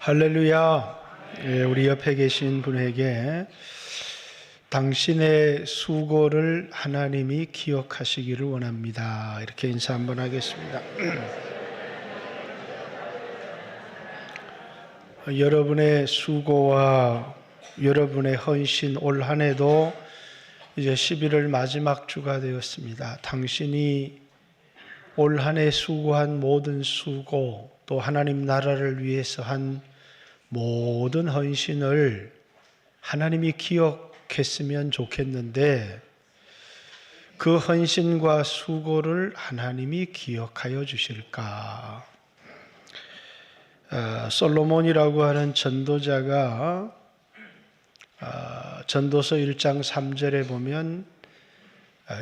할렐루야. 우리 옆에 계신 분에게 당신의 수고를 하나님이 기억하시기를 원합니다. 이렇게 인사 한번 하겠습니다. 여러분의 수고와 여러분의 헌신, 올 한 해도 이제 11월 마지막 주가 되었습니다. 당신이 올 한 해 수고한 모든 수고, 또 하나님 나라를 위해서 한 모든 헌신을 하나님이 기억했으면 좋겠는데, 그 헌신과 수고를 하나님이 기억하여 주실까? 솔로몬이라고 하는 전도자가 전도서 1장 3절에 보면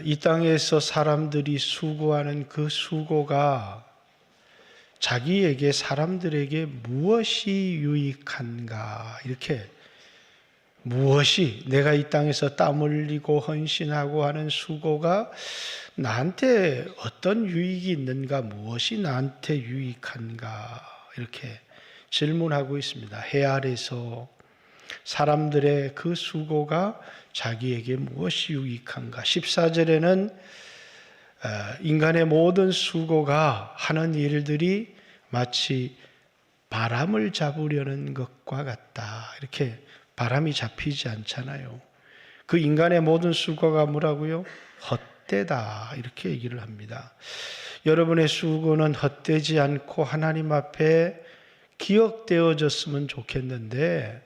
이 땅에서 사람들이 수고하는 그 수고가 자기에게, 사람들에게 무엇이 유익한가, 이렇게 무엇이, 내가 이 땅에서 땀 흘리고 헌신하고 하는 수고가 나한테 어떤 유익이 있는가, 무엇이 나한테 유익한가, 이렇게 질문하고 있습니다. 해 아래서 사람들의 그 수고가 자기에게 무엇이 유익한가. 14절에는 인간의 모든 수고가 하는 일들이 마치 바람을 잡으려는 것과 같다. 이렇게 바람이 잡히지 않잖아요. 그 인간의 모든 수고가 뭐라고요? 헛되다. 이렇게 얘기를 합니다. 여러분의 수고는 헛되지 않고 하나님 앞에 기억되어졌으면 좋겠는데,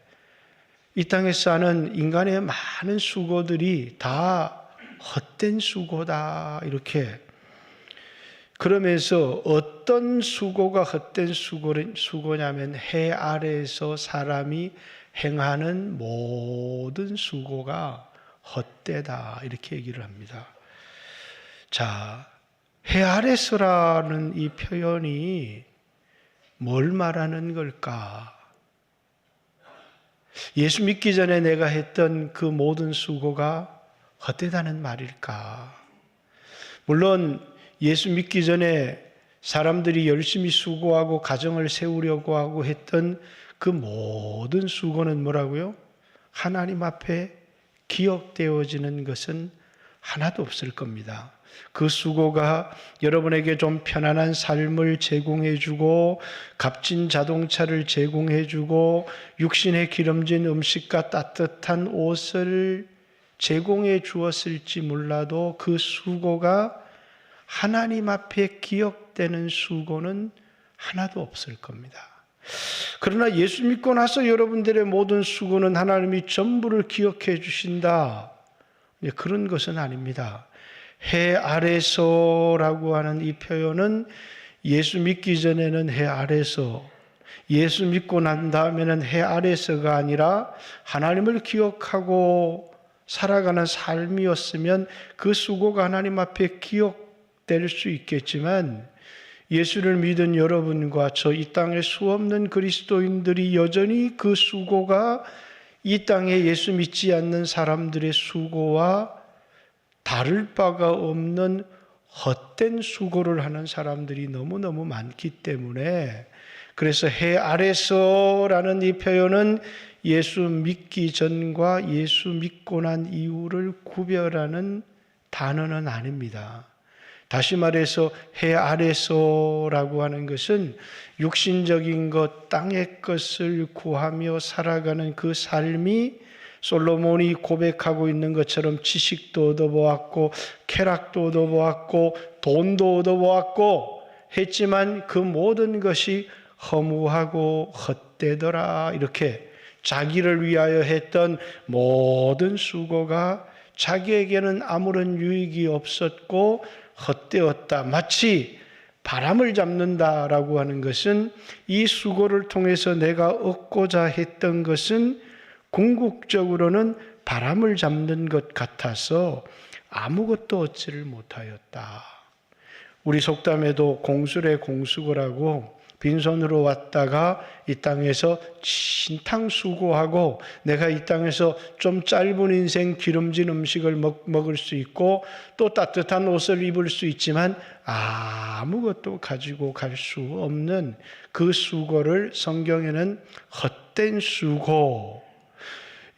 이 땅에서 하는 인간의 많은 수고들이 다 헛된 수고다. 이렇게. 그러면서 어떤 수고가 헛된 수고냐면 해 아래에서 사람이 행하는 모든 수고가 헛되다. 이렇게 얘기를 합니다. 자, 해 아래서라는 이 표현이 뭘 말하는 걸까? 예수 믿기 전에 내가 했던 그 모든 수고가 헛되다는 말일까? 물론 예수 믿기 전에 사람들이 열심히 수고하고 가정을 세우려고 하고 했던 그 모든 수고는 뭐라고요? 하나님 앞에 기억되어지는 것은 하나도 없을 겁니다. 그 수고가 여러분에게 좀 편안한 삶을 제공해주고, 값진 자동차를 제공해주고, 육신에 기름진 음식과 따뜻한 옷을 제공해 주었을지 몰라도 그 수고가 하나님 앞에 기억되는 수고는 하나도 없을 겁니다. 그러나 예수 믿고 나서 여러분들의 모든 수고는 하나님이 전부를 기억해 주신다. 그런 것은 아닙니다. 해 아래서라고 하는 이 표현은 예수 믿기 전에는 해 아래서, 예수 믿고 난 다음에는 해 아래서가 아니라 하나님을 기억하고 살아가는 삶이었으면 그 수고가 하나님 앞에 기억될 수 있겠지만, 예수를 믿은 여러분과 저 이 땅에 수없는 그리스도인들이 여전히 그 수고가 이 땅에 예수 믿지 않는 사람들의 수고와 다를 바가 없는 헛된 수고를 하는 사람들이 너무너무 많기 때문에, 그래서 해 아래서라는 이 표현은 예수 믿기 전과 예수 믿고 난 이후를 구별하는 단어는 아닙니다. 다시 말해서 해 아래서라고 하는 것은 육신적인 것, 땅의 것을 구하며 살아가는 그 삶이 솔로몬이 고백하고 있는 것처럼 지식도 얻어보았고 쾌락도 얻어보았고 돈도 얻어보았고 했지만 그 모든 것이 허무하고 헛되더라. 이렇게 자기를 위하여 했던 모든 수고가 자기에게는 아무런 유익이 없었고 헛되었다. 마치 바람을 잡는다라고 하는 것은 이 수고를 통해서 내가 얻고자 했던 것은 궁극적으로는 바람을 잡는 것 같아서 아무것도 얻지를 못하였다. 우리 속담에도 공술의 공수거라고 빈손으로 왔다가 이 땅에서 진탕 수고하고 내가 이 땅에서 좀 짧은 인생 기름진 음식을 먹을 수 있고 또 따뜻한 옷을 입을 수 있지만 아무것도 가지고 갈 수 없는 그 수고를 성경에는 헛된 수고,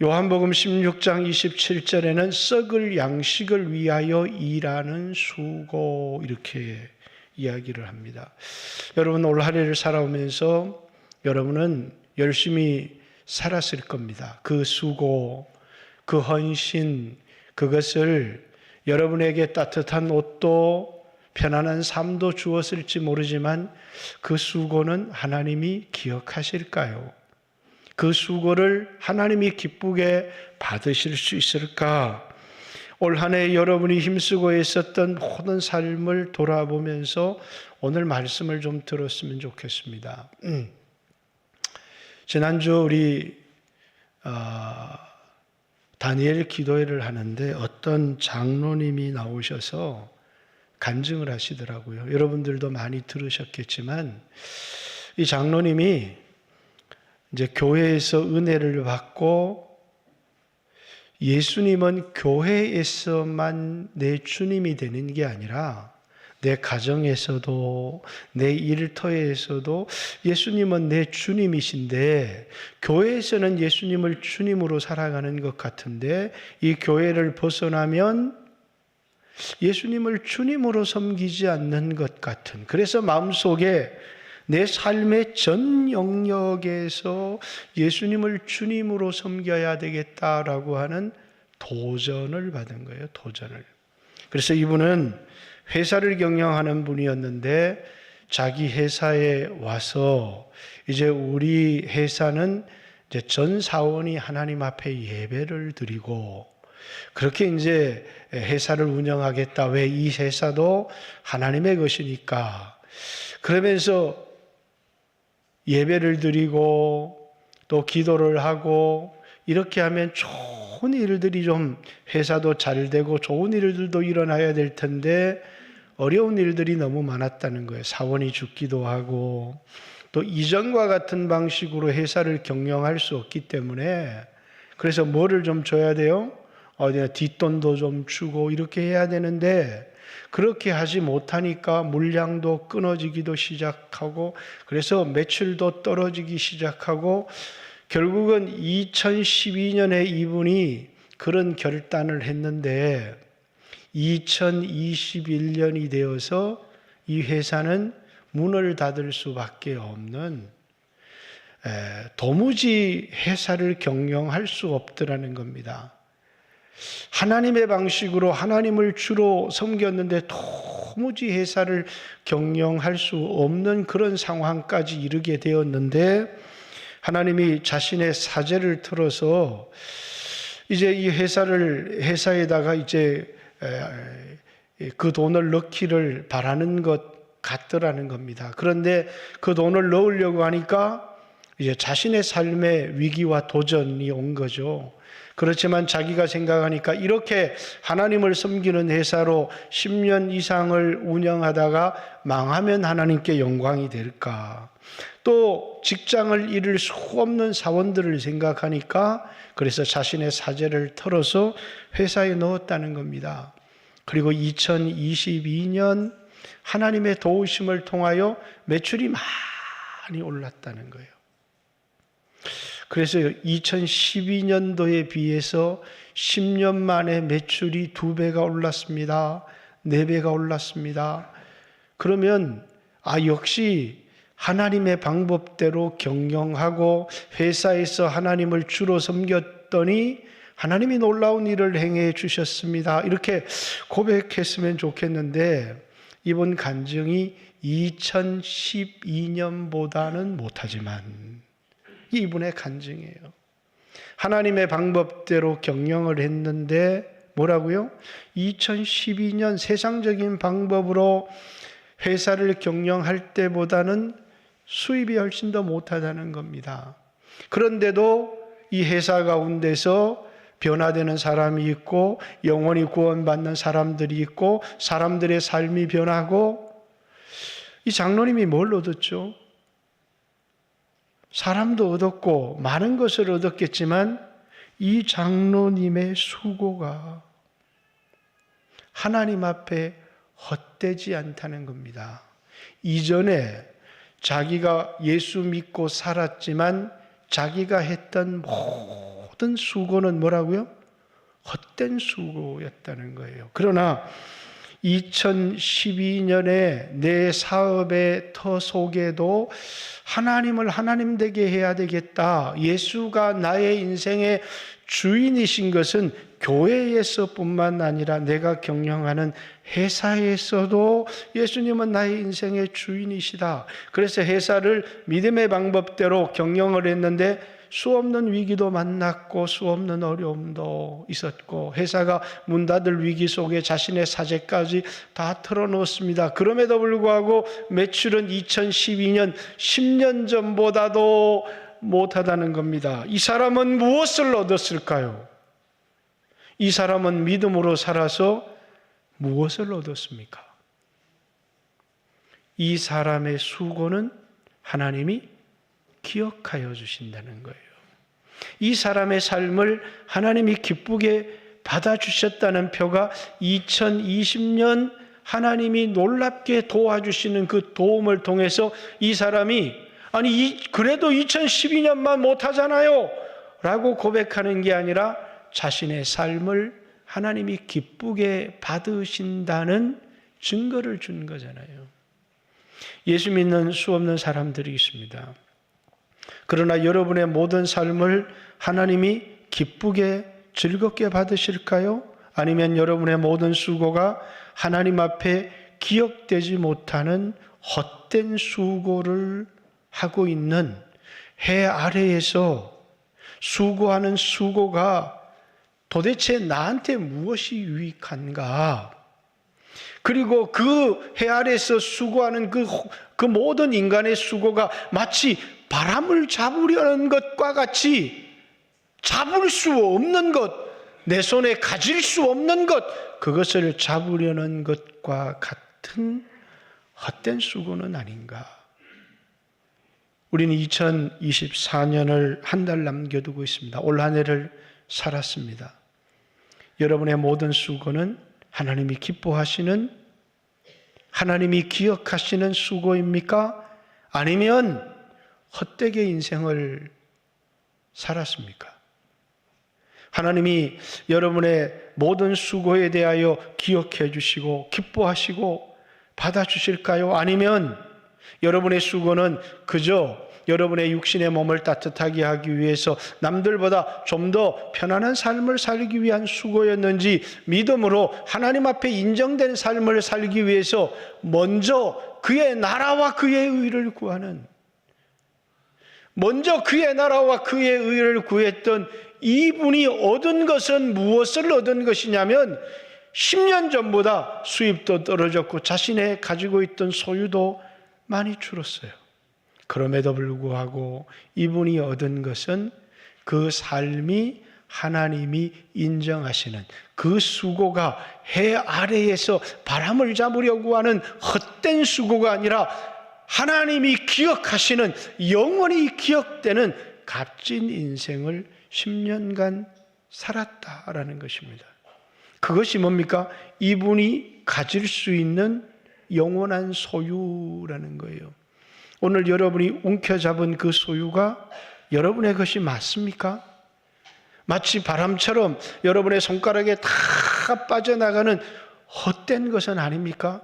요한복음 16장 27절에는 썩을 양식을 위하여 일하는 수고, 이렇게 이야기를 합니다. 여러분 올 한 해를 살아오면서 여러분은 열심히 살았을 겁니다. 그 수고, 그 헌신, 그것을 여러분에게 따뜻한 옷도 편안한 삶도 주었을지 모르지만 그 수고는 하나님이 기억하실까요? 그 수고를 하나님이 기쁘게 받으실 수 있을까? 올 한 해 여러분이 힘쓰고 있었던 모든 삶을 돌아보면서 오늘 말씀을 좀 들었으면 좋겠습니다. 지난주 우리 다니엘 기도회를 하는데 어떤 장로님이 나오셔서 간증을 하시더라고요. 여러분들도 많이 들으셨겠지만 이 장로님이 이제 교회에서 은혜를 받고 예수님은 교회에서만 내 주님이 되는 게 아니라 내 가정에서도 내 일터에서도 예수님은 내 주님이신데 교회에서는 예수님을 주님으로 살아가는 것 같은데 이 교회를 벗어나면 예수님을 주님으로 섬기지 않는 것 같은, 그래서 마음속에 내 삶의 전 영역에서 예수님을 주님으로 섬겨야 되겠다라고 하는 도전을 받은 거예요. 도전을. 그래서 이분은 회사를 경영하는 분이었는데 자기 회사에 와서 이제 우리 회사는 이제 전 사원이 하나님 앞에 예배를 드리고 그렇게 이제 회사를 운영하겠다. 왜? 이 회사도 하나님의 것이니까. 그러면서 예배를 드리고 또 기도를 하고 이렇게 하면 좋은 일들이 좀 회사도 잘 되고 좋은 일들도 일어나야 될 텐데 어려운 일들이 너무 많았다는 거예요. 사원이 죽기도 하고 또 이전과 같은 방식으로 회사를 경영할 수 없기 때문에 그래서 뭐를 좀 줘야 돼요? 뒷돈도 좀 주고 이렇게 해야 되는데 그렇게 하지 못하니까 물량도 끊어지기도 시작하고 그래서 매출도 떨어지기 시작하고 결국은 2012년에 이분이 그런 결단을 했는데 2021년이 되어서 이 회사는 문을 닫을 수밖에 없는 도무지 회사를 경영할 수 없더라는 겁니다. 하나님의 방식으로 하나님을 주로 섬겼는데 도무지 회사를 경영할 수 없는 그런 상황까지 이르게 되었는데 하나님이 자신의 사제를 틀어서 이제 이 회사에다가 이제 그 돈을 넣기를 바라는 것 같더라는 겁니다. 그런데 그 돈을 넣으려고 하니까 이제 자신의 삶의 위기와 도전이 온 거죠. 그렇지만 자기가 생각하니까 이렇게 하나님을 섬기는 회사로 10년 이상을 운영하다가 망하면 하나님께 영광이 될까? 또 직장을 잃을 수 없는 사원들을 생각하니까 그래서 자신의 사제를 털어서 회사에 넣었다는 겁니다. 그리고 2022년 하나님의 도우심을 통하여 매출이 많이 올랐다는 거예요. 그래서 2012년도에 비해서 10년 만에 매출이 2배가 올랐습니다. 4배가 올랐습니다. 그러면 역시 하나님의 방법대로 경영하고 회사에서 하나님을 주로 섬겼더니 하나님이 놀라운 일을 행해 주셨습니다. 이렇게 고백했으면 좋겠는데 이번 간증이 2012년보다는 못하지만 이분의 간증이에요. 하나님의 방법대로 경영을 했는데 뭐라고요? 2012년 세상적인 방법으로 회사를 경영할 때보다는 수입이 훨씬 더 못하다는 겁니다. 그런데도 이 회사 가운데서 변화되는 사람이 있고 영원히 구원받는 사람들이 있고 사람들의 삶이 변하고 이 장로님이 뭘 얻었죠? 사람도 얻었고 많은 것을 얻었겠지만 이 장로님의 수고가 하나님 앞에 헛되지 않다는 겁니다. 이전에 자기가 예수 믿고 살았지만 자기가 했던 모든 수고는 뭐라고요? 헛된 수고였다는 거예요. 그러나 2012년에 내 사업의 터 속에도 하나님을 하나님 되게 해야 되겠다. 예수가 나의 인생의 주인이신 것은 교회에서뿐만 아니라 내가 경영하는 회사에서도 예수님은 나의 인생의 주인이시다. 그래서 회사를 믿음의 방법대로 경영을 했는데 수없는 위기도 만났고 수없는 어려움도 있었고 회사가 문 닫을 위기 속에 자신의 사재까지 다 털어놓습니다. 그럼에도 불구하고 매출은 2012년 10년 전보다도 못하다는 겁니다. 이 사람은 무엇을 얻었을까요? 이 사람은 믿음으로 살아서 무엇을 얻었습니까? 이 사람의 수고는 하나님이 기억하여 주신다는 거예요. 이 사람의 삶을 하나님이 기쁘게 받아주셨다는 표가 2020년 하나님이 놀랍게 도와주시는 그 도움을 통해서 이 사람이 그래도 2012년만 못하잖아요 라고 고백하는 게 아니라 자신의 삶을 하나님이 기쁘게 받으신다는 증거를 준 거잖아요. 예수 믿는 수없는 사람들이 있습니다. 그러나 여러분의 모든 삶을 하나님이 기쁘게 즐겁게 받으실까요? 아니면 여러분의 모든 수고가 하나님 앞에 기억되지 못하는 헛된 수고를 하고 있는 해 아래에서 수고하는 수고가 도대체 나한테 무엇이 유익한가? 그리고 그 해 아래에서 수고하는 그 모든 인간의 수고가 마치 바람을 잡으려는 것과 같이 잡을 수 없는 것, 내 손에 가질 수 없는 것, 그것을 잡으려는 것과 같은 헛된 수고는 아닌가? 우리는 2024년을 한 달 남겨두고 있습니다. 올 한 해를 살았습니다. 여러분의 모든 수고는 하나님이 기뻐하시는, 하나님이 기억하시는 수고입니까? 아니면 헛되게 인생을 살았습니까? 하나님이 여러분의 모든 수고에 대하여 기억해 주시고 기뻐하시고 받아주실까요? 아니면 여러분의 수고는 그저 여러분의 육신의 몸을 따뜻하게 하기 위해서 남들보다 좀 더 편안한 삶을 살기 위한 수고였는지, 믿음으로 하나님 앞에 인정된 삶을 살기 위해서 먼저 그의 나라와 그의 의를 구하는, 먼저 그의 나라와 그의 의를 구했던 이분이 얻은 것은 무엇을 얻은 것이냐면 10년 전보다 수입도 떨어졌고 자신의 가지고 있던 소유도 많이 줄었어요. 그럼에도 불구하고 이분이 얻은 것은 그 삶이 하나님이 인정하시는 그 수고가 해 아래에서 바람을 잡으려고 하는 헛된 수고가 아니라 하나님이 기억하시는, 영원히 기억되는 값진 인생을 10년간 살았다라는 것입니다. 그것이 뭡니까? 이분이 가질 수 있는 영원한 소유라는 거예요. 오늘 여러분이 움켜잡은 그 소유가 여러분의 것이 맞습니까? 마치 바람처럼 여러분의 손가락에 다 빠져나가는 헛된 것은 아닙니까?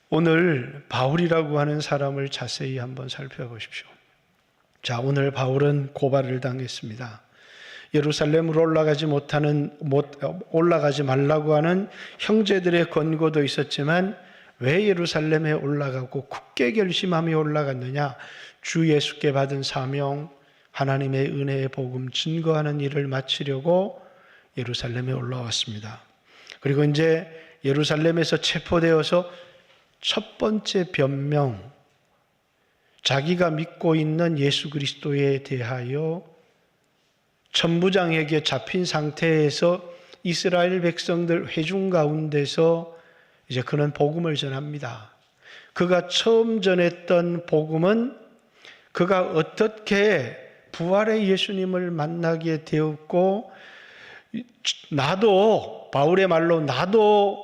오늘 바울이라고 하는 사람을 자세히 한번 살펴보십시오. 자, 오늘 바울은 고발을 당했습니다. 예루살렘으로 올라가지 말라고 하는 형제들의 권고도 있었지만 왜 예루살렘에 올라가고 굳게 결심하며 올라갔느냐? 주 예수께 받은 사명, 하나님의 은혜의 복음 증거하는 일을 마치려고 예루살렘에 올라왔습니다. 그리고 이제 예루살렘에서 체포되어서 첫 번째 변명, 자기가 믿고 있는 예수 그리스도에 대하여 천부장에게 잡힌 상태에서 이스라엘 백성들 회중 가운데서 이제 그는 복음을 전합니다. 그가 처음 전했던 복음은 그가 어떻게 부활의 예수님을 만나게 되었고, 나도, 바울의 말로 나도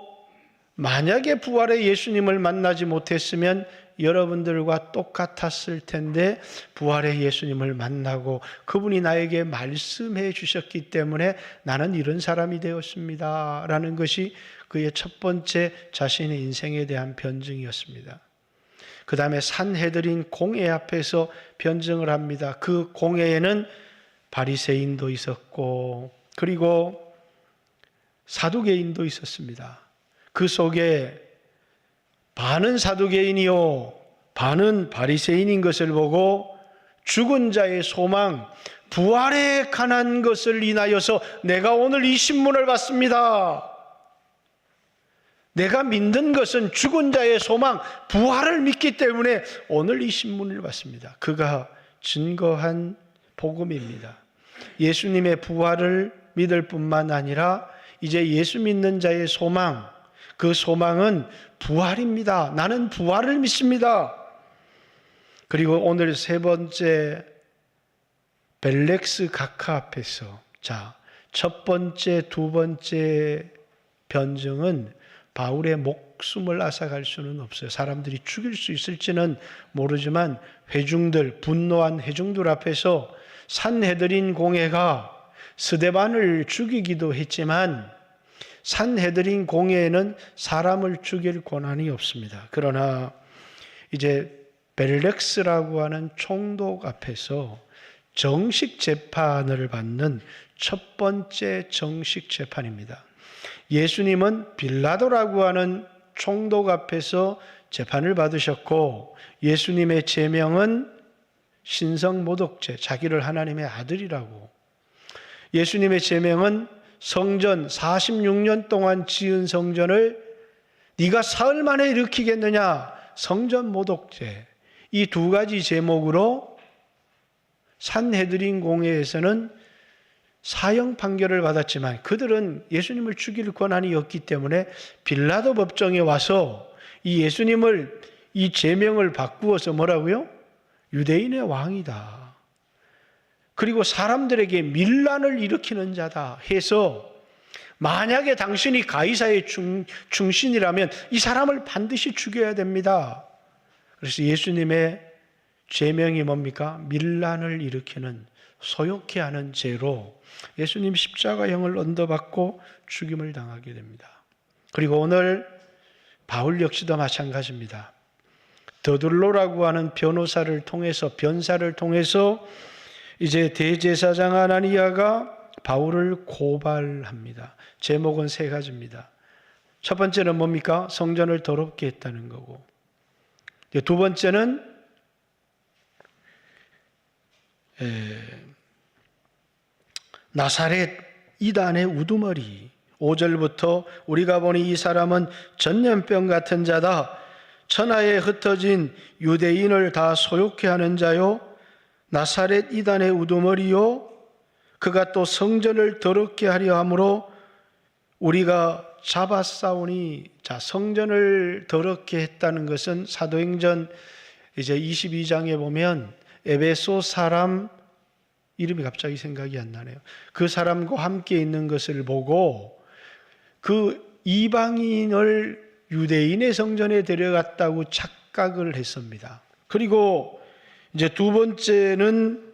만약에 부활의 예수님을 만나지 못했으면 여러분들과 똑같았을 텐데 부활의 예수님을 만나고 그분이 나에게 말씀해 주셨기 때문에 나는 이런 사람이 되었습니다 라는 것이 그의 첫 번째 자신의 인생에 대한 변증이었습니다. 그 다음에 산헤드린 공회 앞에서 변증을 합니다. 그 공회에는 바리새인도 있었고 그리고 사두개인도 있었습니다. 그 속에 반은 사두개인이요 반은 바리새인인 것을 보고 죽은 자의 소망, 부활에 관한 것을 인하여서 내가 오늘 이 신문을 받습니다. 내가 믿는 것은 죽은 자의 소망, 부활을 믿기 때문에 오늘 이 신문을 받습니다. 그가 증거한 복음입니다. 예수님의 부활을 믿을 뿐만 아니라 이제 예수 믿는 자의 소망, 그 소망은 부활입니다. 나는 부활을 믿습니다. 그리고 오늘 세 번째 벨렉스 각하 앞에서 첫 번째, 두 번째 변증은 바울의 목숨을 앗아갈 수는 없어요. 사람들이 죽일 수 있을지는 모르지만 분노한 회중들 앞에서 산헤드린 공회가 스데반을 죽이기도 했지만 산헤드린 공회에는 사람을 죽일 권한이 없습니다. 그러나 이제 벨렉스라고 하는 총독 앞에서 정식 재판을 받는 첫 번째 정식 재판입니다. 예수님은 빌라도라고 하는 총독 앞에서 재판을 받으셨고 예수님의 제명은 신성모독죄, 자기를 하나님의 아들이라고. 예수님의 제명은 성전 46년 동안 지은 성전을 네가 사흘 만에 일으키겠느냐, 성전 모독죄. 이 두 가지 제목으로 산헤드린 공회에서는 사형 판결을 받았지만 그들은 예수님을 죽일 권한이 없기 때문에 빌라도 법정에 와서 이 예수님을 이 제명을 바꾸어서 뭐라고요? 유대인의 왕이다. 그리고 사람들에게 밀란을 일으키는 자다 해서 만약에 당신이 가이사의 충신이라면 이 사람을 반드시 죽여야 됩니다. 그래서 예수님의 제명이 뭡니까? 밀란을 일으키는 소욕케 하는 죄로 예수님 십자가형을 언도받고 죽임을 당하게 됩니다. 그리고 오늘 바울 역시도 마찬가지입니다. 더둘로라고 하는 변사를 통해서 이제 대제사장 아나니아가 바울을 고발합니다. 제목은 세 가지입니다. 첫 번째는 뭡니까? 성전을 더럽게 했다는 거고, 두 번째는 나사렛 이단의 우두머리. 5절부터 우리가 보니 이 사람은 전염병 같은 자다. 천하에 흩어진 유대인을 다 소욕케 하는 자요, 나사렛 이단의 우두머리요, 그가 또 성전을 더럽게 하려 함으로 우리가 잡아싸우니. 성전을 더럽게 했다는 것은 사도행전 이제 22장에 보면 에베소 사람 이름이 갑자기 생각이 안 나네요. 그 사람과 함께 있는 것을 보고 그 이방인을 유대인의 성전에 데려갔다고 착각을 했습니다. 그리고 이제 두 번째는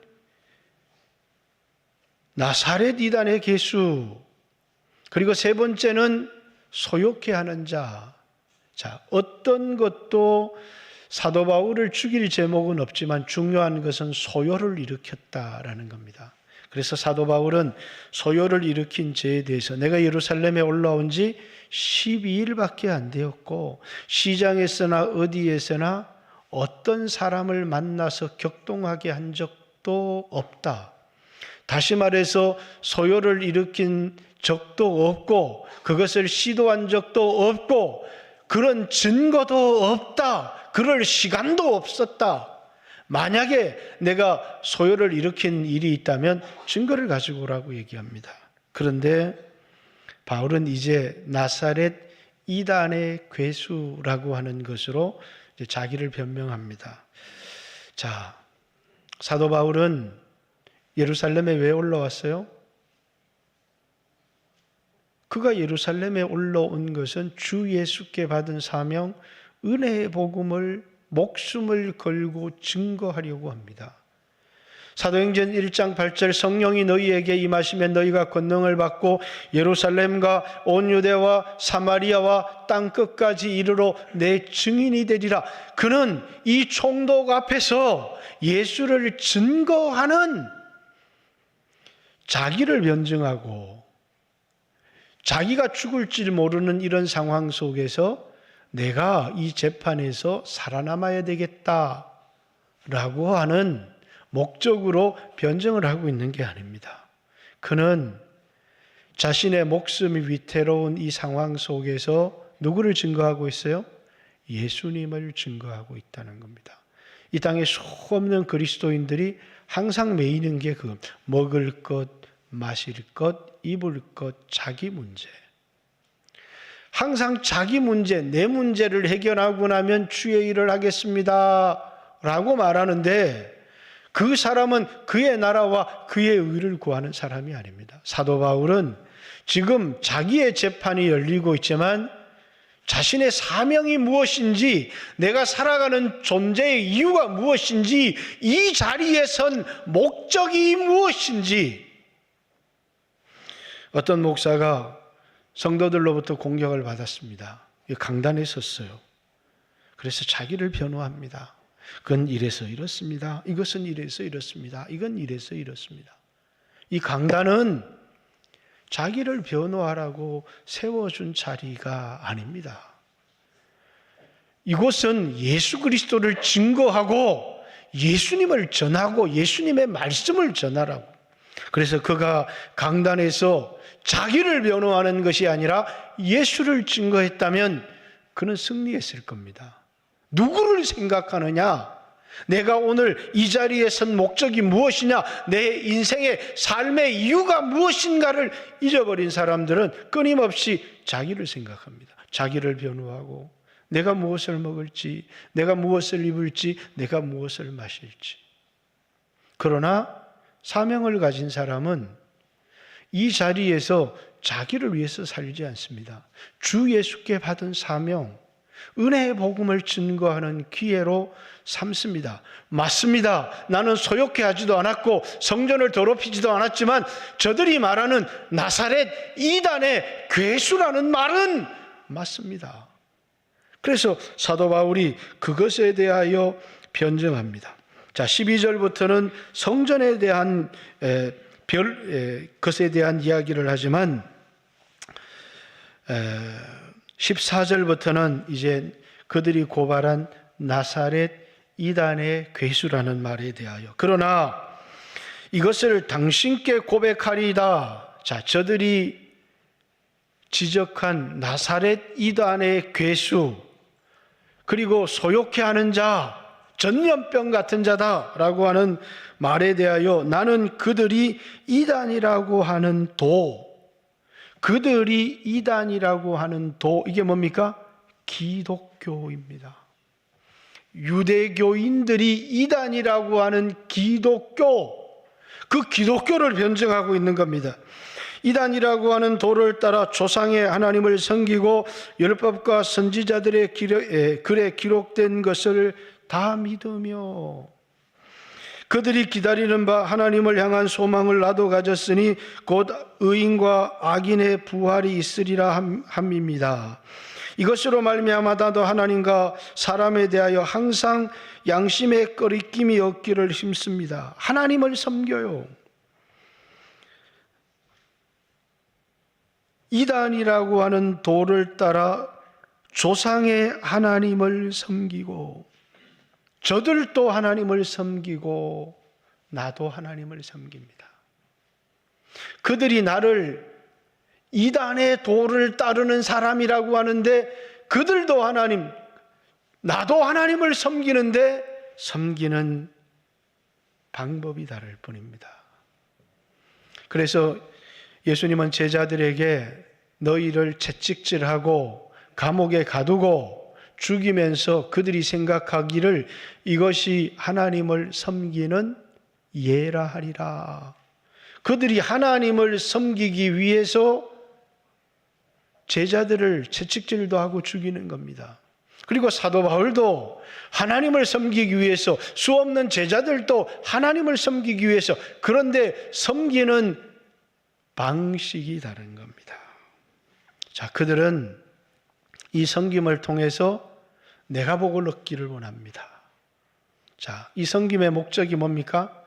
나사렛 이단의 개수, 그리고 세 번째는 소욕케 하는 자. 어떤 것도 사도 바울을 죽일 제목은 없지만 중요한 것은 소요를 일으켰다라는 겁니다. 그래서 사도 바울은 소요를 일으킨 죄에 대해서 내가 예루살렘에 올라온 지 12일밖에 안 되었고 시장에서나 어디에서나 어떤 사람을 만나서 격동하게 한 적도 없다. 다시 말해서 소요를 일으킨 적도 없고 그것을 시도한 적도 없고 그런 증거도 없다. 그럴 시간도 없었다. 만약에 내가 소요를 일으킨 일이 있다면 증거를 가지고 오라고 얘기합니다. 그런데 바울은 이제 나사렛 이단의 괴수라고 하는 것으로 이제 자기를 변명합니다. 사도 바울은 예루살렘에 왜 올라왔어요? 그가 예루살렘에 올라온 것은 주 예수께 받은 사명, 은혜의 복음을 목숨을 걸고 증거하려고 합니다. 사도행전 1장 8절 성령이 너희에게 임하시면 너희가 권능을 받고 예루살렘과 온 유대와 사마리아와 땅끝까지 이르러 내 증인이 되리라. 그는 이 총독 앞에서 예수를 증거하는, 자기를 변증하고 자기가 죽을지 모르는 이런 상황 속에서 내가 이 재판에서 살아남아야 되겠다라고 하는 목적으로 변증을 하고 있는 게 아닙니다. 그는 자신의 목숨이 위태로운 이 상황 속에서 누구를 증거하고 있어요? 예수님을 증거하고 있다는 겁니다. 이 땅에 수없는 그리스도인들이 항상 매이는 게 먹을 것, 마실 것, 입을 것, 자기 문제. 항상 자기 문제, 내 문제를 해결하고 나면 주의 일을 하겠습니다 라고 말하는데, 그 사람은 그의 나라와 그의 의를 구하는 사람이 아닙니다. 사도 바울은 지금 자기의 재판이 열리고 있지만 자신의 사명이 무엇인지, 내가 살아가는 존재의 이유가 무엇인지, 이 자리에 선 목적이 무엇인지. 어떤 목사가 성도들로부터 공격을 받았습니다. 강단에 섰어요. 그래서 자기를 변호합니다. 그건 이래서 이렇습니다. 이것은 이래서 이렇습니다. 이건 이래서 이렇습니다. 이 강단은 자기를 변호하라고 세워준 자리가 아닙니다. 이곳은 예수 그리스도를 증거하고 예수님을 전하고 예수님의 말씀을 전하라고. 그래서 그가 강단에서 자기를 변호하는 것이 아니라 예수를 증거했다면 그는 승리했을 겁니다. 누구를 생각하느냐? 내가 오늘 이 자리에 선 목적이 무엇이냐? 내 인생의 삶의 이유가 무엇인가를 잊어버린 사람들은 끊임없이 자기를 생각합니다. 자기를 변호하고 내가 무엇을 먹을지, 내가 무엇을 입을지, 내가 무엇을 마실지. 그러나 사명을 가진 사람은 이 자리에서 자기를 위해서 살지 않습니다. 주 예수께 받은 사명, 은혜의 복음을 증거하는 기회로 삼습니다. 맞습니다. 나는 소욕해 하지도 않았고 성전을 더럽히지도 않았지만 저들이 말하는 나사렛 이단의 괴수라는 말은 맞습니다. 그래서 사도 바울이 그것에 대하여 변증합니다. 자, 12절부터는 성전에 대한 것에 대한 이야기를 하지만 14절부터는 이제 그들이 고발한 나사렛 이단의 괴수라는 말에 대하여, 그러나 이것을 당신께 고백하리이다. 자, 저들이 지적한 나사렛 이단의 괴수, 그리고 소욕해 하는 자, 전염병 같은 자다라고 하는 말에 대하여 나는 그들이 이단이라고 하는 그들이 이단이라고 하는 이게 뭡니까? 기독교입니다. 유대교인들이 이단이라고 하는 기독교, 그 기독교를 변증하고 있는 겁니다. 이단이라고 하는 도를 따라 조상의 하나님을 섬기고 율법과 선지자들의 글에 기록된 것을 다 믿으며 그들이 기다리는 바 하나님을 향한 소망을 나도 가졌으니 곧 의인과 악인의 부활이 있으리라 함입니다. 이것으로 말미암아 나도 하나님과 사람에 대하여 항상 양심의 거리낌이 없기를 힘씁니다. 하나님을 섬겨요. 이단이라고 하는 도를 따라 조상의 하나님을 섬기고 저들도 하나님을 섬기고 나도 하나님을 섬깁니다. 그들이 나를 이단의 도를 따르는 사람이라고 하는데 그들도 하나님, 나도 하나님을 섬기는데 섬기는 방법이 다를 뿐입니다. 그래서 예수님은 제자들에게 너희를 채찍질하고 감옥에 가두고 죽이면서 그들이 생각하기를 이것이 하나님을 섬기는 예라 하리라. 그들이 하나님을 섬기기 위해서 제자들을 채찍질도 하고 죽이는 겁니다. 그리고 사도 바울도 하나님을 섬기기 위해서, 수없는 제자들도 하나님을 섬기기 위해서, 그런데 섬기는 방식이 다른 겁니다. 자, 그들은 이 섬김을 통해서 내가 복을 얻기를 원합니다. 자, 이 섬김의 목적이 뭡니까?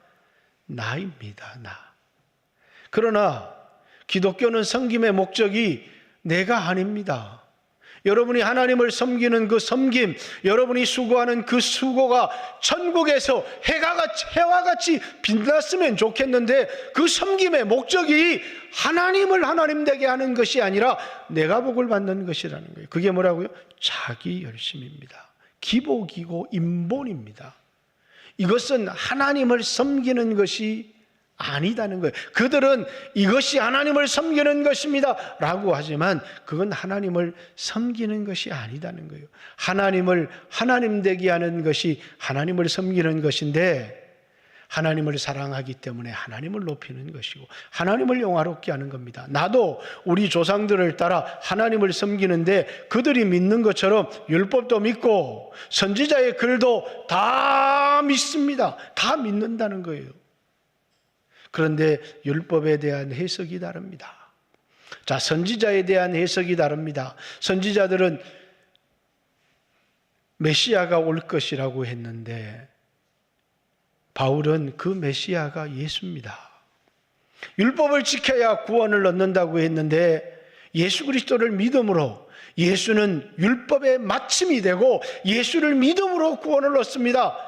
나입니다. 나. 그러나 기독교는 섬김의 목적이 내가 아닙니다. 여러분이 하나님을 섬기는 그 섬김, 여러분이 수고하는 그 수고가 천국에서 해와 같이 빛났으면 좋겠는데, 그 섬김의 목적이 하나님을 하나님 되게 하는 것이 아니라 내가 복을 받는 것이라는 거예요. 그게 뭐라고요? 자기 열심입니다. 기복이고 인본입니다. 이것은 하나님을 섬기는 것이 아니다는 거예요. 그들은 이것이 하나님을 섬기는 것입니다 라고 하지만 그건 하나님을 섬기는 것이 아니다는 거예요. 하나님을 하나님 되게 하는 것이 하나님을 섬기는 것인데, 하나님을 사랑하기 때문에 하나님을 높이는 것이고 하나님을 영화롭게 하는 겁니다. 나도 우리 조상들을 따라 하나님을 섬기는데, 그들이 믿는 것처럼 율법도 믿고 선지자의 글도 다 믿습니다. 다 믿는다는 거예요. 그런데 율법에 대한 해석이 다릅니다. 자, 선지자에 대한 해석이 다릅니다. 선지자들은 메시아가 올 것이라고 했는데, 바울은 그 메시아가 예수입니다. 율법을 지켜야 구원을 얻는다고 했는데, 예수 그리스도를 믿음으로, 예수는 율법의 마침이 되고 예수를 믿음으로 구원을 얻습니다.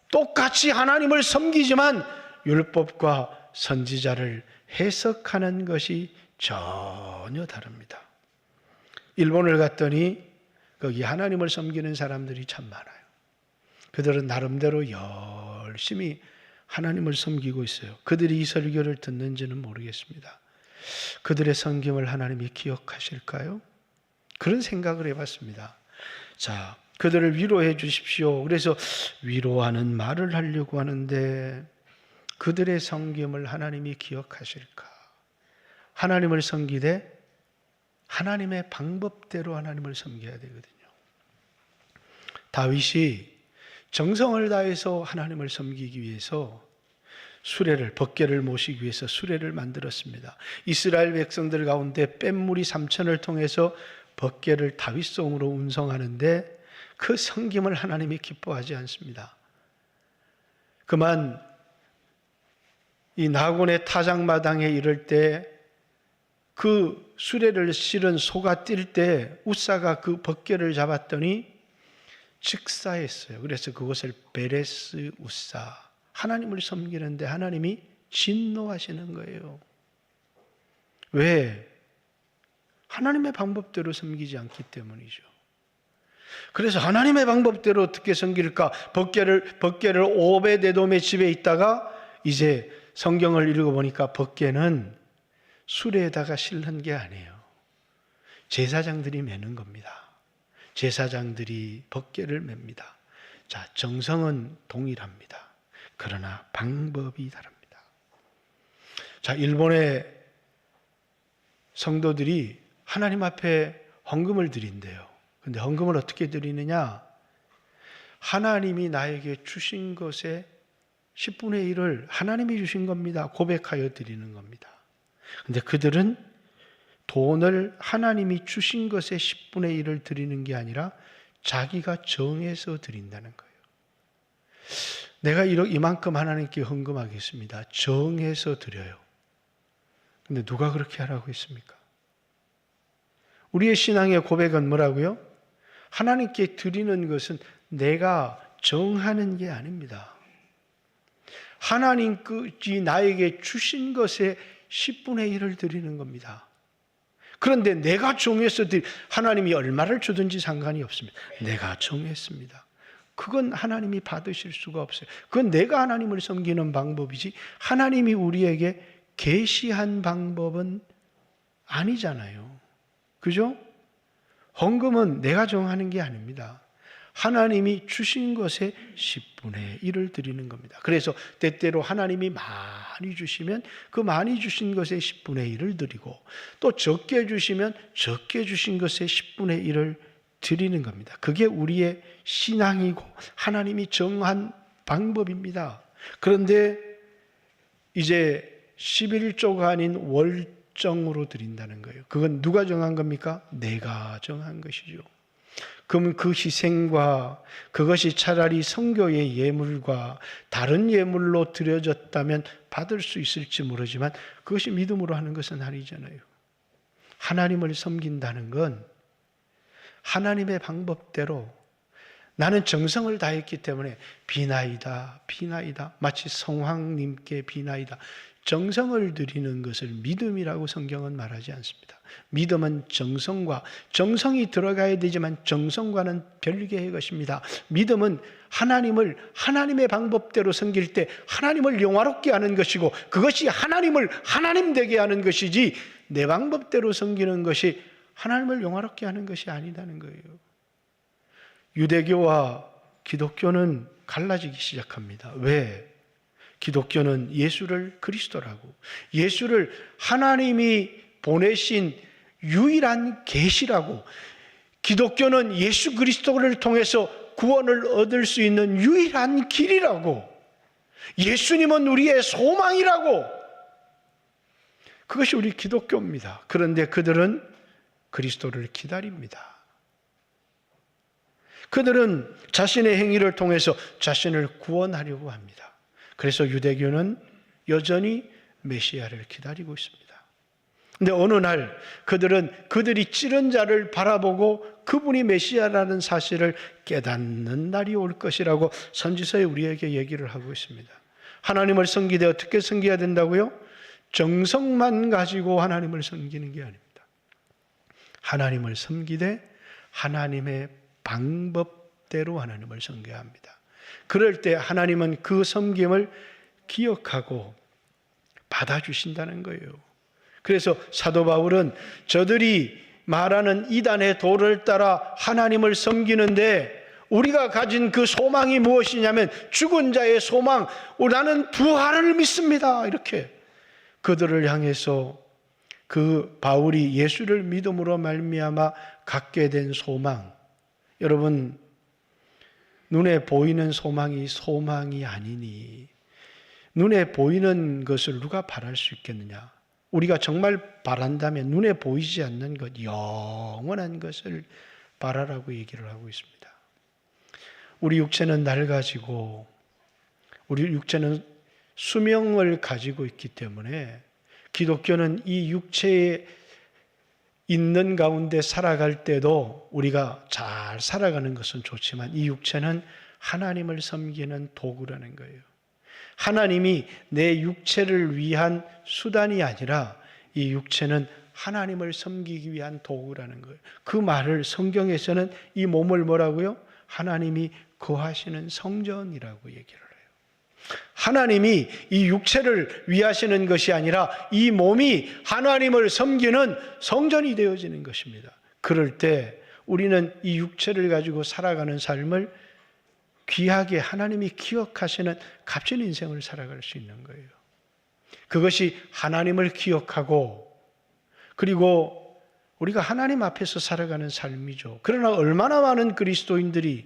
똑같이 하나님을 섬기지만 율법과 선지자를 해석하는 것이 전혀 다릅니다. 일본을 갔더니 거기 하나님을 섬기는 사람들이 참 많아요. 그들은 나름대로 열심히 하나님을 섬기고 있어요. 그들이 이 설교를 듣는지는 모르겠습니다. 그들의 섬김을 하나님이 기억하실까요? 그런 생각을 해봤습니다. 자, 그들을 위로해 주십시오. 그래서 위로하는 말을 하려고 하는데, 그들의 섬김을 하나님이 기억하실까? 하나님을 섬기되 하나님의 방법대로 하나님을 섬겨야 되거든요. 다윗이 정성을 다해서 하나님을 섬기기 위해서 벌게를 모시기 위해서 수레를 만들었습니다. 이스라엘 백성들 가운데 뺀무리 3천을 통해서 벌게를 다윗성으로 운송하는데, 그 섬김을 하나님이 기뻐하지 않습니다. 그만 이 나곤의 타작마당에 이를 때, 그 수레를 실은 소가 뛸 때 웃사가 그 벗개를 잡았더니 즉사했어요. 그래서 그것을 베레스 웃사, 하나님을 섬기는데 하나님이 진노하시는 거예요. 왜? 하나님의 방법대로 섬기지 않기 때문이죠. 그래서 하나님의 방법대로 어떻게 섬길까? 벗개를 오베데돔의 집에 있다가 이제 성경을 읽어보니까 벗개는 수레에다가 실는 게 아니에요. 제사장들이 매는 겁니다. 제사장들이 벗개를 맵니다. 자, 정성은 동일합니다. 그러나 방법이 다릅니다. 자, 일본의 성도들이 하나님 앞에 헌금을 드린대요. 근데 헌금을 어떻게 드리느냐? 하나님이 나에게 주신 것의 10분의 1을 하나님이 주신 겁니다. 고백하여 드리는 겁니다. 근데 그들은 돈을 하나님이 주신 것의 10분의 1을 드리는 게 아니라 자기가 정해서 드린다는 거예요. 내가 이만큼 하나님께 헌금하겠습니다. 정해서 드려요. 근데 누가 그렇게 하라고 했습니까? 우리의 신앙의 고백은 뭐라고요? 하나님께 드리는 것은 내가 정하는 게 아닙니다. 하나님이 나에게 주신 것의 10분의 1을 드리는 겁니다. 그런데 내가 정해서 하나님이 얼마를 주든지 상관이 없습니다. 내가 정했습니다. 그건 하나님이 받으실 수가 없어요. 그건 내가 하나님을 섬기는 방법이지 하나님이 우리에게 계시한 방법은 아니잖아요. 그죠? 헌금은 내가 정하는 게 아닙니다. 하나님이 주신 것의 10분의 1을 드리는 겁니다. 그래서 때때로 하나님이 많이 주시면 그 많이 주신 것의 10분의 1을 드리고, 또 적게 주시면 적게 주신 것의 10분의 1을 드리는 겁니다. 그게 우리의 신앙이고 하나님이 정한 방법입니다. 그런데 이제 11조가 아닌 월정으로 드린다는 거예요. 그건 누가 정한 겁니까? 내가 정한 것이죠. 그러면 그 희생과 그것이 차라리 선교의 예물과 다른 예물로 드려졌다면 받을 수 있을지 모르지만 그것이 믿음으로 하는 것은 아니잖아요. 하나님을 섬긴다는 건 하나님의 방법대로, 나는 정성을 다했기 때문에 비나이다, 비나이다, 마치 성황님께 비나이다, 정성을 드리는 것을 믿음이라고 성경은 말하지 않습니다. 믿음은 정성이 들어가야 되지만 정성과는 별개의 것입니다. 믿음은 하나님을 하나님의 방법대로 섬길 때 하나님을 영화롭게 하는 것이고, 그것이 하나님을 하나님 되게 하는 것이지 내 방법대로 섬기는 것이 하나님을 영화롭게 하는 것이 아니라는 거예요. 유대교와 기독교는 갈라지기 시작합니다. 왜? 기독교는 예수를 그리스도라고, 예수를 하나님이 보내신 유일한 계시라고, 기독교는 예수 그리스도를 통해서 구원을 얻을 수 있는 유일한 길이라고, 예수님은 우리의 소망이라고, 그것이 우리 기독교입니다. 그런데 그들은 그리스도를 기다립니다. 그들은 자신의 행위를 통해서 자신을 구원하려고 합니다. 그래서 유대교는 여전히 메시아를 기다리고 있습니다. 그런데 어느 날 그들은 그들이 찌른 자를 바라보고 그분이 메시아라는 사실을 깨닫는 날이 올 것이라고 선지서에 우리에게 얘기를 하고 있습니다. 하나님을 섬기되 어떻게 섬겨야 된다고요? 정성만 가지고 하나님을 섬기는 게 아닙니다. 하나님을 섬기되 하나님의 방법대로 하나님을 섬겨야 합니다. 그럴 때 하나님은 그 섬김을 기억하고 받아주신다는 거예요. 그래서 사도 바울은 저들이 말하는 이단의 도를 따라 하나님을 섬기는데 우리가 가진 그 소망이 무엇이냐면 죽은 자의 소망, 나는 부활을 믿습니다. 이렇게 그들을 향해서 그 바울이 예수를 믿음으로 말미암아 갖게 된 소망, 여러분 눈에 보이는 소망이 소망이 아니니 눈에 보이는 것을 누가 바랄 수 있겠느냐? 우리가 정말 바란다면 눈에 보이지 않는 것, 영원한 것을 바라라고 얘기를 하고 있습니다. 우리 육체는 낡아지고 우리 육체는 수명을 가지고 있기 때문에 기독교는 이 육체에 있는 가운데 살아갈 때도 우리가 잘 살아가는 것은 좋지만 이 육체는 하나님을 섬기는 도구라는 거예요. 하나님이 내 육체를 위한 수단이 아니라 이 육체는 하나님을 섬기기 위한 도구라는 거예요. 그 말을 성경에서는 이 몸을 뭐라고요? 하나님이 거하시는 성전이라고 얘기를 해요. 하나님이 이 육체를 위하시는 것이 아니라 이 몸이 하나님을 섬기는 성전이 되어지는 것입니다. 그럴 때 우리는 이 육체를 가지고 살아가는 삶을 귀하게 하나님이 기억하시는 값진 인생을 살아갈 수 있는 거예요. 그것이 하나님을 기억하고 그리고 우리가 하나님 앞에서 살아가는 삶이죠. 그러나 얼마나 많은 그리스도인들이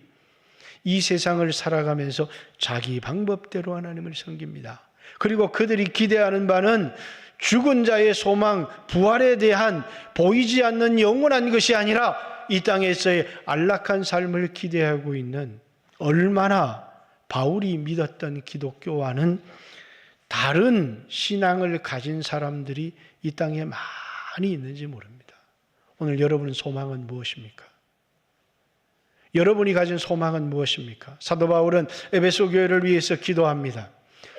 이 세상을 살아가면서 자기 방법대로 하나님을 섬깁니다. 그리고 그들이 기대하는 바는 죽은 자의 소망, 부활에 대한 보이지 않는 영원한 것이 아니라 이 땅에서의 안락한 삶을 기대하고 있는, 얼마나 바울이 믿었던 기독교와는 다른 신앙을 가진 사람들이 이 땅에 많이 있는지 모릅니다. 오늘 여러분의 소망은 무엇입니까? 여러분이 가진 소망은 무엇입니까? 사도 바울은 에베소 교회를 위해서 기도합니다.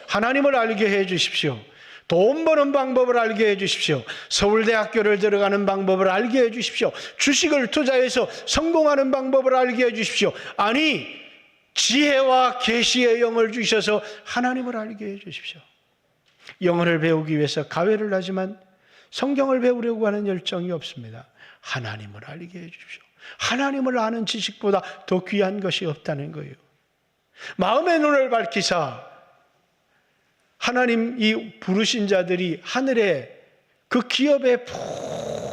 하나님을 알게 해 주십시오. 돈 버는 방법을 알게 해 주십시오. 서울대학교를 들어가는 방법을 알게 해 주십시오. 주식을 투자해서 성공하는 방법을 알게 해 주십시오. 아니, 지혜와 계시의 영을 주셔서 하나님을 알게 해 주십시오. 영어를 배우기 위해서 가회를 하지만 성경을 배우려고 하는 열정이 없습니다. 하나님을 알게 해 주십시오. 하나님을 아는 지식보다 더 귀한 것이 없다는 거예요. 마음의 눈을 밝히사 하나님 이 부르신 자들이 하늘에 그 기업의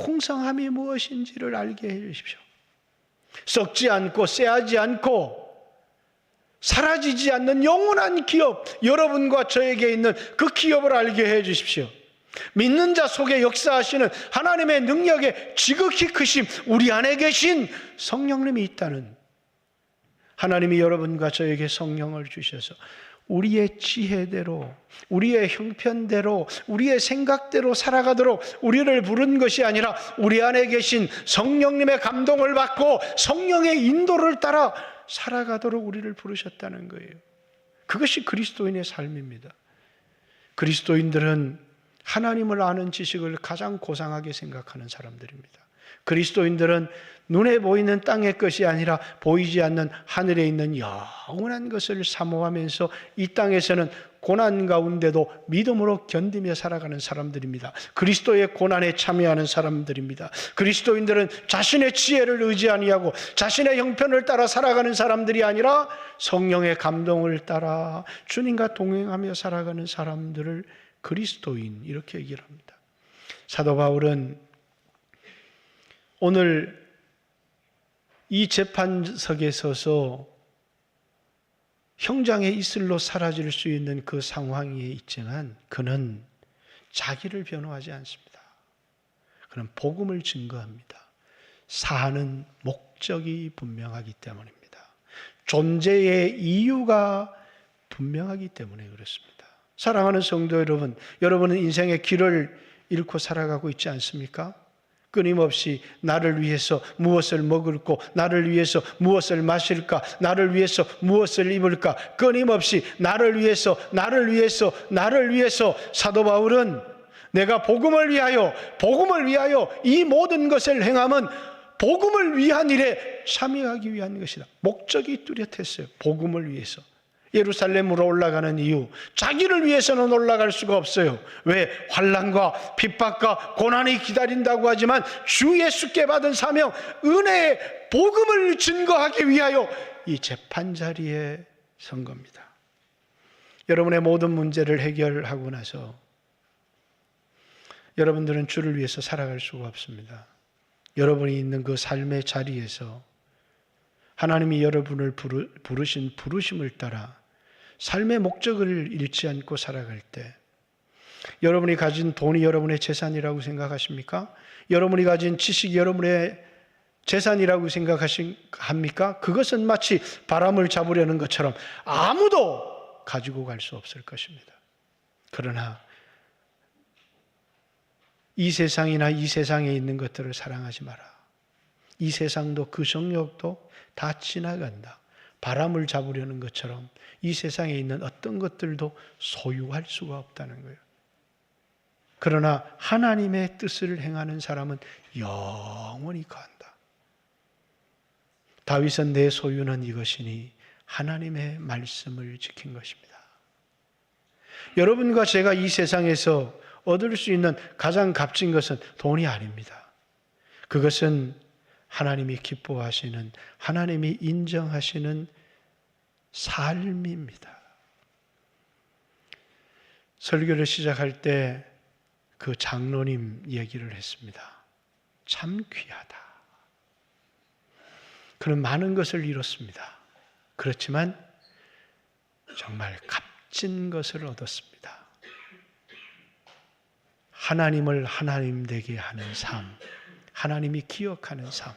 풍성함이 무엇인지를 알게 해 주십시오. 썩지 않고 쎄하지 않고 사라지지 않는 영원한 기업, 여러분과 저에게 있는 그 기업을 알게 해 주십시오. 믿는 자 속에 역사하시는 하나님의 능력의 지극히 크심, 우리 안에 계신 성령님이 있다는, 하나님이 여러분과 저에게 성령을 주셔서 우리의 지혜대로, 우리의 형편대로, 우리의 생각대로 살아가도록 우리를 부른 것이 아니라 우리 안에 계신 성령님의 감동을 받고 성령의 인도를 따라 살아가도록 우리를 부르셨다는 거예요. 그것이 그리스도인의 삶입니다. 그리스도인들은 하나님을 아는 지식을 가장 고상하게 생각하는 사람들입니다. 그리스도인들은 눈에 보이는 땅의 것이 아니라 보이지 않는 하늘에 있는 영원한 것을 사모하면서 이 땅에서는 고난 가운데도 믿음으로 견디며 살아가는 사람들입니다. 그리스도의 고난에 참여하는 사람들입니다. 그리스도인들은 자신의 지혜를 의지 아니하고 자신의 형편을 따라 살아가는 사람들이 아니라 성령의 감동을 따라 주님과 동행하며 살아가는 사람들을 그리스도인, 이렇게 얘기를 합니다. 사도 바울은 오늘 이 재판석에 서서 형장의 이슬로 사라질 수 있는 그 상황에 있지만 그는 자기를 변호하지 않습니다. 그는 복음을 증거합니다. 사는 목적이 분명하기 때문입니다. 존재의 이유가 분명하기 때문에 그렇습니다. 사랑하는 성도 여러분, 여러분은 인생의 길을 잃고 살아가고 있지 않습니까? 끊임없이 나를 위해서 무엇을 먹을까, 나를 위해서 무엇을 마실까, 나를 위해서 무엇을 입을까, 끊임없이 나를 위해서 사도 바울은 내가 복음을 위하여 이 모든 것을 행함은 복음을 위한 일에 참여하기 위한 것이다. 목적이 뚜렷했어요. 복음을 위해서. 예루살렘으로 올라가는 이유, 자기를 위해서는 올라갈 수가 없어요. 왜? 환난과 핍박과 고난이 기다린다고 하지만 주 예수께 받은 사명, 은혜의 복음을 증거하기 위하여 이 재판 자리에 선 겁니다. 여러분의 모든 문제를 해결하고 나서 여러분들은 주를 위해서 살아갈 수가 없습니다. 여러분이 있는 그 삶의 자리에서 하나님이 여러분을 부르신 부르심을 따라 삶의 목적을 잃지 않고 살아갈 때, 여러분이 가진 돈이 여러분의 재산이라고 생각하십니까? 여러분이 가진 지식이 여러분의 재산이라고 생각합니까? 그것은 마치 바람을 잡으려는 것처럼 아무도 가지고 갈 수 없을 것입니다. 그러나 이 세상이나 이 세상에 있는 것들을 사랑하지 마라. 이 세상도 그 정욕도 다 지나간다. 바람을 잡으려는 것처럼 이 세상에 있는 어떤 것들도 소유할 수가 없다는 거예요. 그러나 하나님의 뜻을 행하는 사람은 영원히 거한다. 다윗은 내 소유는 이것이니 하나님의 말씀을 지킨 것입니다. 여러분과 제가 이 세상에서 얻을 수 있는 가장 값진 것은 돈이 아닙니다. 그것은 하나님이 기뻐하시는, 하나님이 인정하시는 삶입니다. 설교를 시작할 때 그 장로님 얘기를 했습니다. 참 귀하다. 그는 많은 것을 이뤘습니다. 그렇지만 정말 값진 것을 얻었습니다. 하나님을 하나님 되게 하는 삶, 하나님이 기억하는 삶.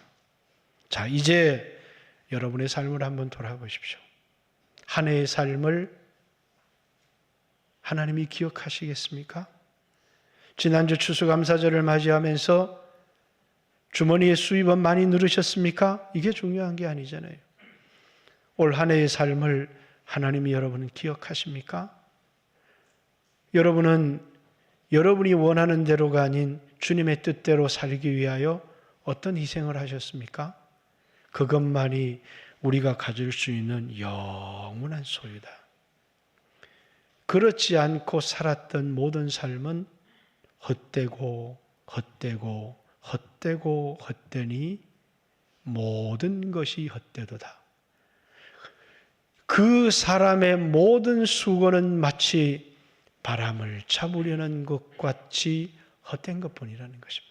자, 이제 여러분의 삶을 한번 돌아보십시오. 한 해의 삶을 하나님이 기억하시겠습니까? 지난주 추수감사절을 맞이하면서 주머니에 수입은 많이 늘으셨습니까? 이게 중요한 게 아니잖아요. 올 한 해의 삶을 하나님이 여러분은 기억하십니까? 여러분은 여러분이 원하는 대로가 아닌 주님의 뜻대로 살기 위하여 어떤 희생을 하셨습니까? 그것만이 우리가 가질 수 있는 영원한 소유다. 그렇지 않고 살았던 모든 삶은 헛되고 헛되니 모든 것이 헛되도다. 그 사람의 모든 수고는 마치 바람을 잡으려는 것 같이 헛된 것뿐이라는 것입니다.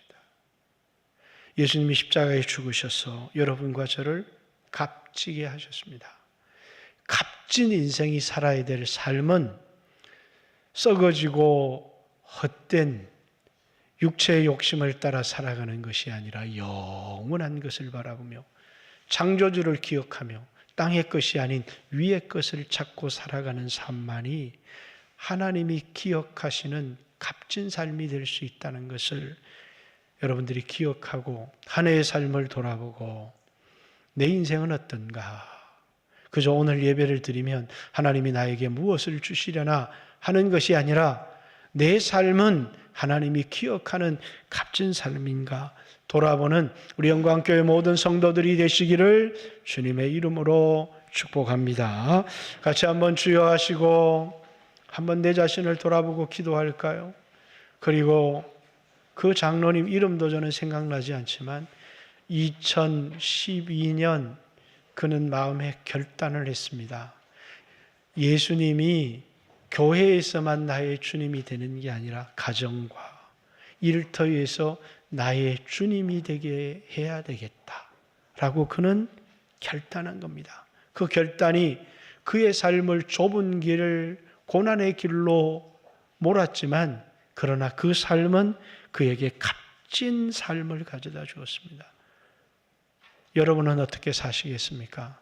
예수님이 십자가에 죽으셔서 여러분과 저를 값지게 하셨습니다. 값진 인생이 살아야 될 삶은 썩어지고 헛된 육체의 욕심을 따라 살아가는 것이 아니라 영원한 것을 바라보며 창조주를 기억하며 땅의 것이 아닌 위의 것을 찾고 살아가는 삶만이 하나님이 기억하시는 값진 삶이 될 수 있다는 것을 여러분들이 기억하고 한 해의 삶을 돌아보고 내 인생은 어떤가? 그저 오늘 예배를 드리면 하나님이 나에게 무엇을 주시려나 하는 것이 아니라 내 삶은 하나님이 기억하는 값진 삶인가 돌아보는 우리 영광교회 모든 성도들이 되시기를 주님의 이름으로 축복합니다. 같이 한번 주여 하시고 한번 내 자신을 돌아보고 기도할까요? 그리고 그 장로님 이름도 저는 생각나지 않지만 2012년 그는 마음에 결단을 했습니다. 예수님이 교회에서만 나의 주님이 되는 게 아니라 가정과 일터에서 나의 주님이 되게 해야 되겠다라고 그는 결단한 겁니다. 그 결단이 그의 삶을 좁은 길을 고난의 길로 몰았지만 그러나 그 삶은 그에게 값진 삶을 가져다 주었습니다. 여러분은 어떻게 사시겠습니까?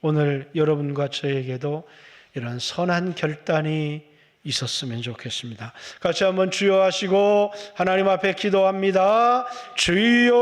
오늘 여러분과 저에게도 이런 선한 결단이 있었으면 좋겠습니다. 같이 한번 주여 하시고 하나님 앞에 기도합니다. 주여